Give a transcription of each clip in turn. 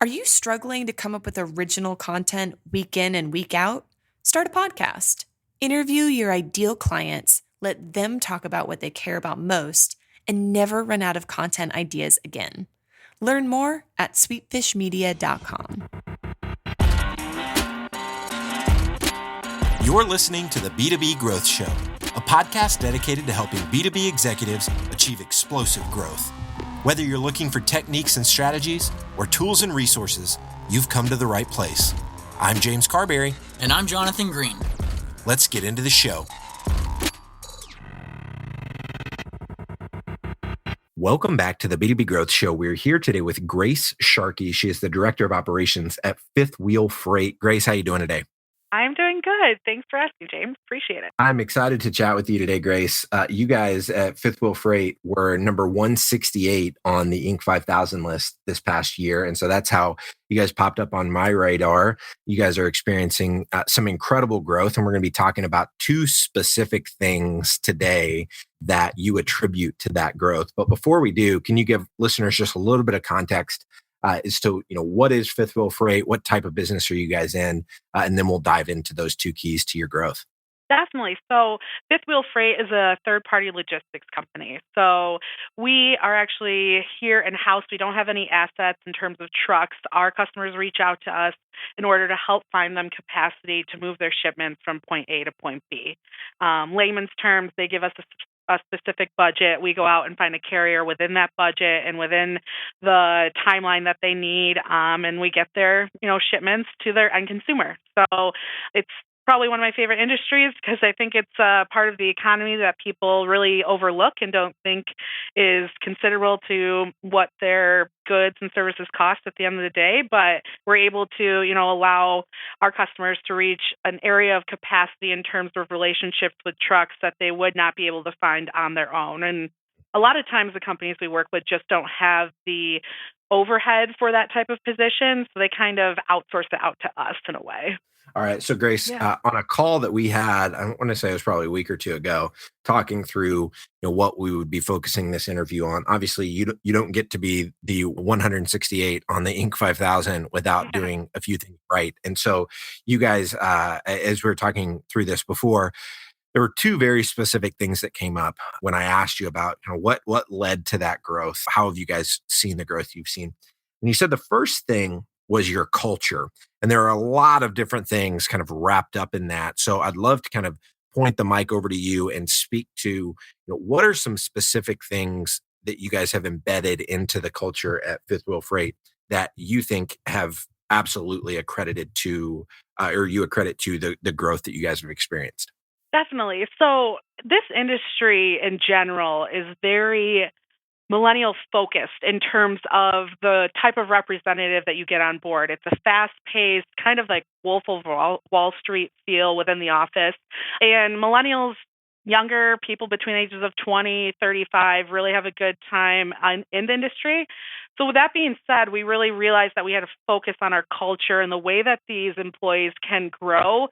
Are you struggling to come up with original content week in and week out? Start a podcast. Interview your ideal clients, let them talk about what they care about most, and never run out of content ideas again. Learn more at sweetfishmedia.com. You're listening to the B2B Growth Show, a podcast dedicated to helping B2B executives achieve explosive growth. Whether you're looking for techniques and strategies or tools and resources, you've come to the right place. I'm James Carberry. And I'm Jonathan Green. Let's get into the show. Welcome back to the B2B Growth Show. We're here today with Grace Sharkey. She is the Director of Operations at Fifth Wheel Freight. Grace, how are you doing today? I'm doing good. Thanks for asking, James. Appreciate it. I'm excited to chat with you today, Grace. You guys at Fifth Wheel Freight were number 168 on the Inc. 5000 list this past year. And so that's how you guys popped up on my radar. You guys are experiencing some incredible growth. And we're going to be talking about two specific things today that you attribute to that growth. But before we do, can you give listeners just a little bit of context as to, what is Fifth Wheel Freight? What type of business are you guys in? And then we'll dive into those two keys to your growth. Definitely. So Fifth Wheel Freight is a third-party logistics company. So we are actually here in-house. We don't have any assets in terms of trucks. Our customers reach out to us in order to help find them capacity to move their shipments from point A to point B. Layman's terms, they give us a specific budget. We go out and find a carrier within that budget and within the timeline that they need, and we get their shipments to their end consumer. So it's probably one of my favorite industries because I think it's a part of the economy that people really overlook and don't think is considerable to what their goods and services cost at the end of the day. But we're able to, allow our customers to reach an area of capacity in terms of relationships with trucks that they would not be able to find on their own. And a lot of times the companies we work with just don't have the overhead for that type of position. So they kind of outsource it out to us in a way. All right. So Grace, on a call that we had, I want to say it was probably a week or two ago, talking through what we would be focusing this interview on. Obviously, you don't get to be the 168 on the Inc. 5000 without doing a few things right. And so you guys, as we were talking through this before, there were two very specific things that came up when I asked you about what led to that growth. How have you guys seen the growth you've seen? And you said the first thing was your culture. And there are a lot of different things kind of wrapped up in that. So I'd love to kind of point the mic over to you and speak to, what are some specific things that you guys have embedded into the culture at Fifth Wheel Freight that you think have absolutely accredited to, or you accredit to the growth that you guys have experienced? Definitely. So this industry in general is very millennial focused in terms of the type of representative that you get on board. It's a fast-paced, kind of like Wolf of Wall Street feel within the office. And millennials, younger people between ages of 20, 35, really have a good time in the industry. So with that being said, we really realized that we had to focus on our culture and the way that these employees can grow,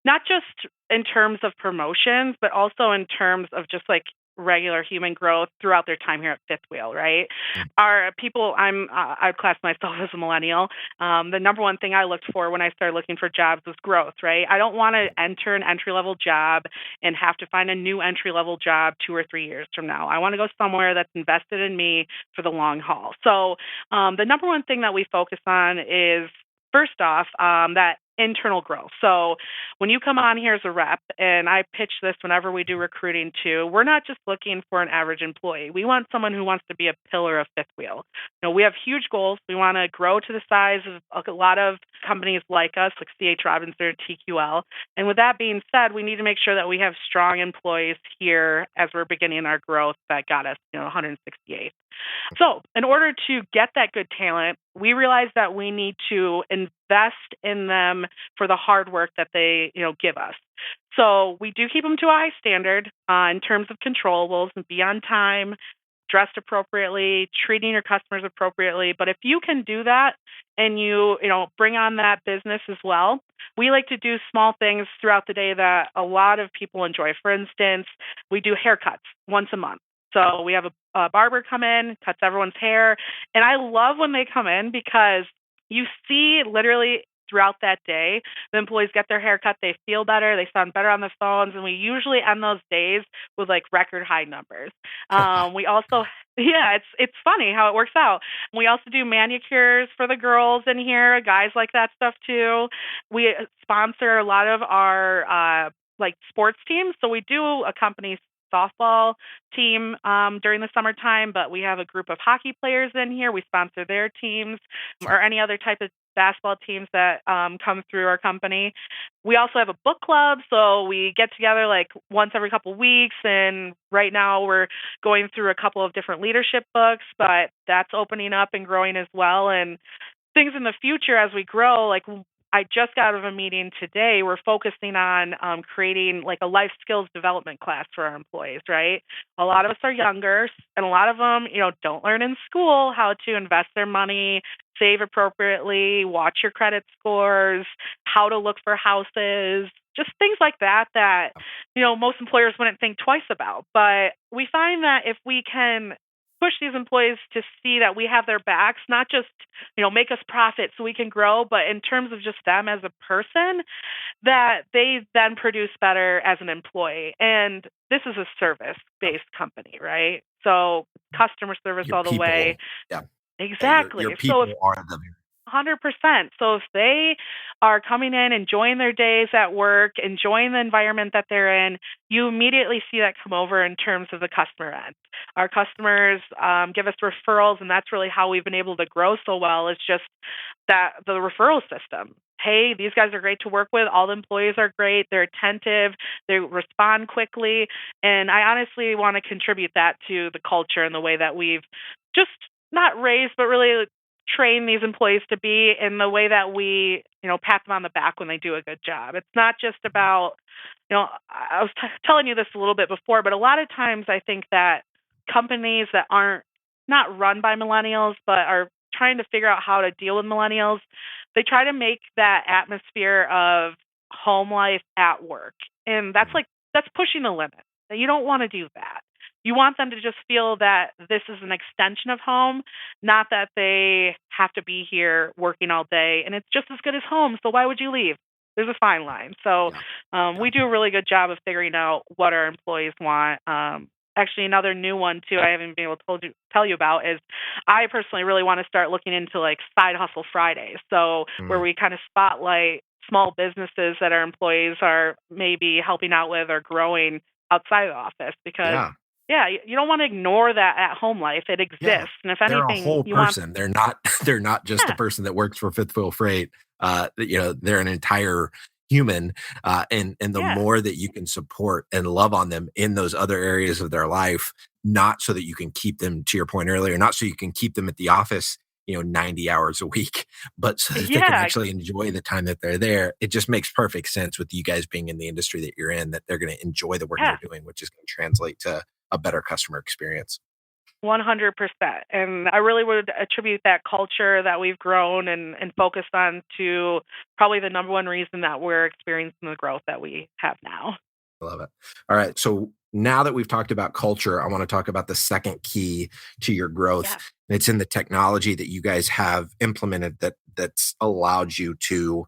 not just in terms of promotions, but also in terms of just like regular human growth throughout their time here at Fifth Wheel, right? Our people, I'd class myself as a millennial. The number one thing I looked for when I started looking for jobs was growth, right? I don't want to enter an entry-level job and have to find a new entry-level job 2 or 3 years from now. I want to go somewhere that's invested in me for the long haul. So the number one thing that we focus on is, first off, that internal growth. So when you come on here as a rep, and I pitch this whenever we do recruiting too, we're not just looking for an average employee. We want someone who wants to be a pillar of Fifth Wheel. We have huge goals. We want to grow to the size of a lot of companies like us, like C.H. Robinson or TQL. And with that being said, we need to make sure that we have strong employees here as we're beginning our growth that got us, 168. So in order to get that good talent, we realize that we need to invest in them for the hard work that they, give us. So we do keep them to a high standard in terms of controllables and be on time, dressed appropriately, treating your customers appropriately. But if you can do that and you bring on that business as well, we like to do small things throughout the day that a lot of people enjoy. For instance, we do haircuts once a month. So we have a barber come in, cuts everyone's hair. And I love when they come in because You see literally throughout that day, the employees get their hair cut, they feel better, they sound better on the phones, and we usually end those days with like record high numbers. We also, yeah, it's funny how it works out. We also do manicures for the girls in here. Guys like that stuff too. We sponsor a lot of our like sports teams. So we do a company softball team during the summertime, but we have a group of hockey players in here. We sponsor their teams or any other type of basketball teams that come through our company. We also have a book club, so we get together like once every couple of weeks. And right now we're going through a couple of different leadership books, but that's opening up and growing as well. And things in the future as we grow, like I just got out of a meeting today. We're focusing on creating like a life skills development class for our employees, right? A lot of us are younger, and a lot of them, don't learn in school how to invest their money, save appropriately, watch your credit scores, how to look for houses, just things like that, most employers wouldn't think twice about. But we find that if we can push these employees to see that we have their backs, not just, make us profit so we can grow, but in terms of just them as a person, that they then produce better as an employee. And this is a service-based company, right? So customer service Your all the way. people, yeah, Exactly. your So if people are the 100%. So if they are coming in, enjoying their days at work, enjoying the environment that they're in, you immediately see that come over in terms of the customer end. Our customers give us referrals, and that's really how we've been able to grow so well. It's just that the referral system. Hey, these guys are great to work with. All the employees are great. They're attentive. They respond quickly. And I honestly want to contribute that to the culture and the way that we've just not raised, but really train these employees to be in the way that we, pat them on the back when they do a good job. It's not just about, I was telling you this a little bit before, but a lot of times I think that companies that aren't not run by millennials, but are trying to figure out how to deal with millennials, they try to make that atmosphere of home life at work. And that's pushing the limit. You don't want to do that. You want them to just feel that this is an extension of home, not that they have to be here working all day. And it's just as good as home, so why would you leave? There's a fine line. So we do a really good job of figuring out what our employees want. Actually, another new one, too, I haven't been able to tell you about is I personally really want to start looking into, like, Side Hustle Fridays. So where we kind of spotlight small businesses that our employees are maybe helping out with or growing outside of the office because yeah, you don't want to ignore that at home life. It exists. Yeah. And if They're a anything, whole you want, person. They're not they're not just a person that works for Fifth Wheel Freight. They're an entire human. And the more that you can support and love on them in those other areas of their life, not so that you can keep them, to your point earlier, not so you can keep them at the office, 90 hours a week, but so that they can actually enjoy the time that they're there. It just makes perfect sense with you guys being in the industry that you're in, that they're going to enjoy the work they're doing, which is going to translate to a better customer experience. 100%. And I really would attribute that culture that we've grown and focused on to probably the number one reason that we're experiencing the growth that we have now. I love it. All right. So now that we've talked about culture, I want to talk about the second key to your growth. Yeah. It's in the technology that you guys have implemented that's allowed you to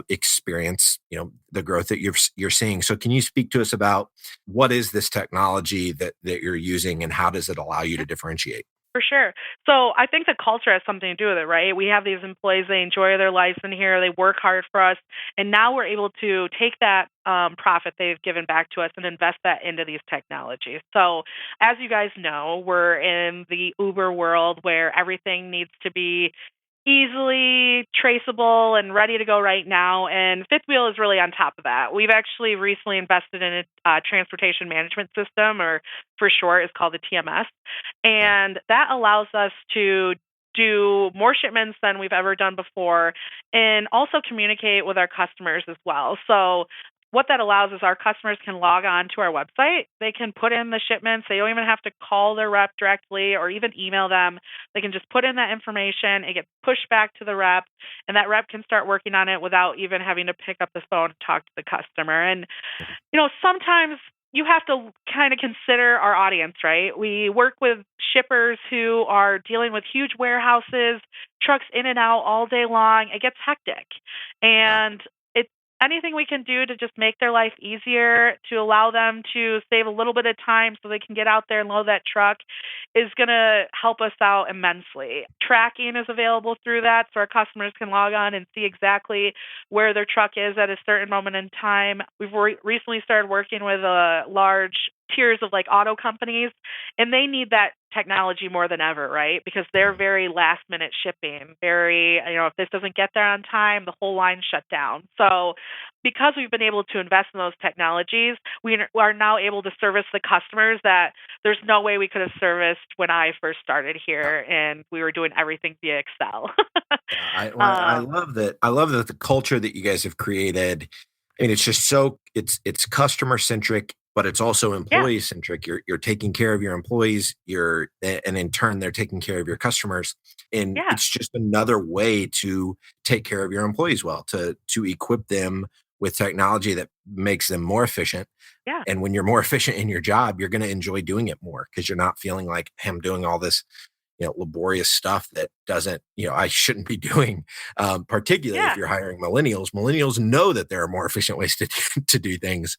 experience, the growth that you're seeing. So can you speak to us about what is this technology that you're using and how does it allow you to differentiate? For sure. So I think the culture has something to do with it, right? We have these employees, they enjoy their lives in here, they work hard for us, and now we're able to take that profit they've given back to us and invest that into these technologies. So as you guys know, we're in the Uber world where everything needs to be easily traceable and ready to go right now. And Fifth Wheel is really on top of that. We've actually recently invested in a transportation management system, or for short, is called the TMS. And that allows us to do more shipments than we've ever done before and also communicate with our customers as well. So what that allows is our customers can log on to our website. They can put in the shipments. They don't even have to call their rep directly or even email them. They can just put in that information. It gets pushed back to the rep, and that rep can start working on it without even having to pick up the phone to talk to the customer. And, sometimes you have to kind of consider our audience, right? We work with shippers who are dealing with huge warehouses, trucks in and out all day long. It gets hectic. And it's anything we can do to just make their life easier, to allow them to save a little bit of time so they can get out there and load that truck is going to help us out immensely. Tracking is available through that, so our customers can log on and see exactly where their truck is at a certain moment in time. We've recently started working with large tiers of like auto companies, and they need that technology more than ever, right? Because they're very last minute shipping, very, if this doesn't get there on time, the whole line shut down. So because we've been able to invest in those technologies, we are now able to service the customers that there's no way we could have serviced when I first started here and we were doing everything via Excel. I love that. I love that the culture that you guys have created. I mean, it's just it's customer centric, but it's also employee centric. You're taking care of your employees, and in turn, they're taking care of your customers. And it's just another way to take care of your employees well, to equip them with technology that makes them more efficient. Yeah. And when you're more efficient in your job, you're going to enjoy doing it more because you're not feeling like, hey, I'm doing all this, laborious stuff that doesn't, I shouldn't be doing, particularly if you're hiring millennials. Millennials know that there are more efficient ways to do things.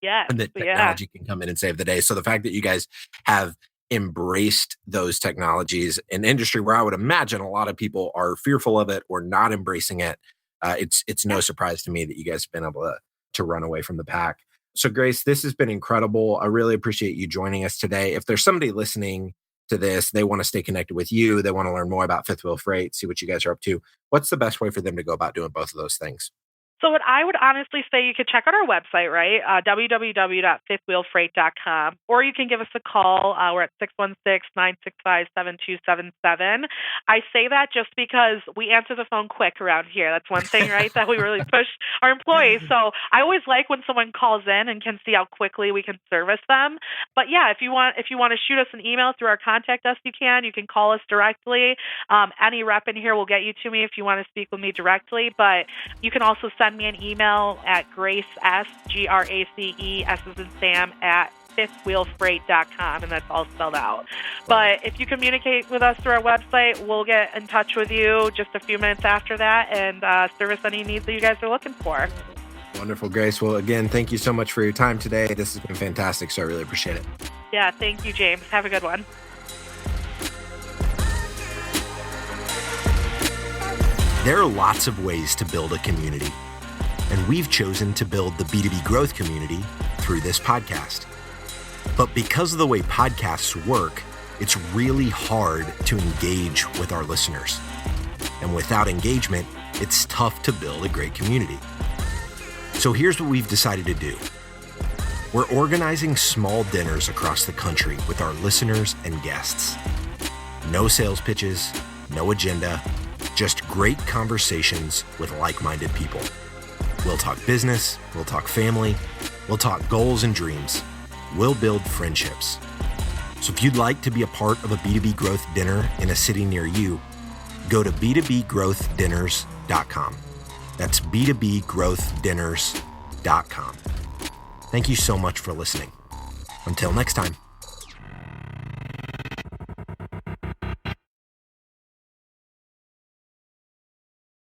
Yeah. And that technology can come in and save the day. So the fact that you guys have embraced those technologies in an industry where I would imagine a lot of people are fearful of it or not embracing it, it's no surprise to me that you guys have been able to run away from the pack. So Grace, this has been incredible. I really appreciate you joining us today. If there's somebody listening to this, they want to stay connected with you, they want to learn more about Fifth Wheel Freight, see what you guys are up to, what's the best way for them to go about doing both of those things? So what I would honestly say, you could check out our website, right? www.fifthwheelfreight.com, or you can give us a call. We're at 616-965-7277. I say that just because we answer the phone quick around here. That's one thing, right, that we really push our employees. So I always like when someone calls in and can see how quickly we can service them. But yeah, if you want to shoot us an email through our contact us, you can call us directly. Any rep in here will get you to me if you want to speak with me directly. But you can also send me an email at Grace S, Grace, S as in Sam, at fifthwheelfreight.com, and that's all spelled out. But if you communicate with us through our website, we'll get in touch with you just a few minutes after that and service any needs that you guys are looking for. Wonderful, Grace. Well, again, thank you so much for your time today. This has been fantastic, so I really appreciate it. Yeah, thank you, James. Have a good one. There are lots of ways to build a community, and we've chosen to build the B2B growth community through this podcast. But because of the way podcasts work, it's really hard to engage with our listeners. And without engagement, it's tough to build a great community. So here's what we've decided to do. We're organizing small dinners across the country with our listeners and guests. No sales pitches, no agenda, just great conversations with like-minded people. We'll talk business, we'll talk family, we'll talk goals and dreams. We'll build friendships. So if you'd like to be a part of a B2B growth dinner in a city near you, go to b2bgrowthdinners.com. That's b2bgrowthdinners.com. Thank you so much for listening. Until next time.